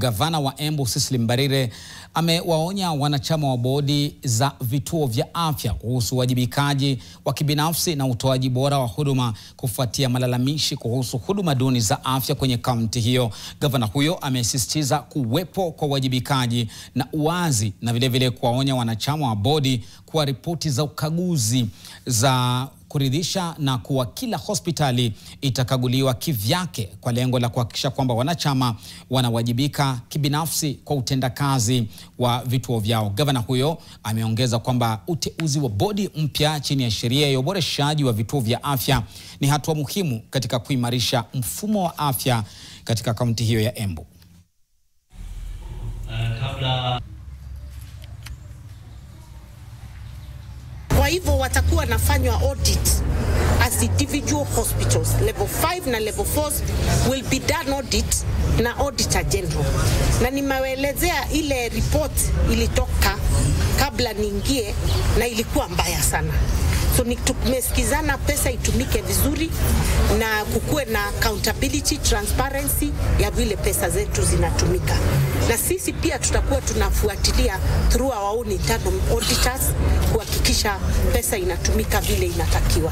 Gavana wa Embu Cecily Mbarire amewaonya wanachama wa bodi za vituo vya afya kuhusu uwajibikaji wa kibinafsi na utoaji bora wa huduma kufuatia malalamishi kuhusu huduma duni za afya kwenye kaunti hiyo. Gavana huyo amesisitiza kuwepo kwa uwajibikaji na uwazi na vilevile kuwaonya wanachama wa bodi kuwa ripoti za ukaguzi za kuridhisha na kuwa kila hospitali itakaguliwa kivyake kwa lengo la kuhakikisha kwamba wanachama wanawajibika kibinafsi kwa utendakazi wa vituo vyao. Gavana huyo ameongeza kwamba uteuzi wa bodi mpya chini ya sheria ya uboreshaji wa vituo vya afya ni hatua muhimu katika kuimarisha mfumo wa afya katika kaunti hiyo ya Embu. Kwa hivyo watakuwa nafanywa audit as individual hospitals. Level 5 na level 4 will be done audit na Auditor General. Na nimewaelezea ile report ilitoka kabla niingie na ilikuwa mbaya sana. So tumesikizana pesa itumike vizuri na kukuwe na accountability, transparency ya vile pesa zetu zinatumika. Na sisi pia tutakuwa tunafuatilia through our own internal auditors kuhakikisha pesa inatumika vile inatakiwa.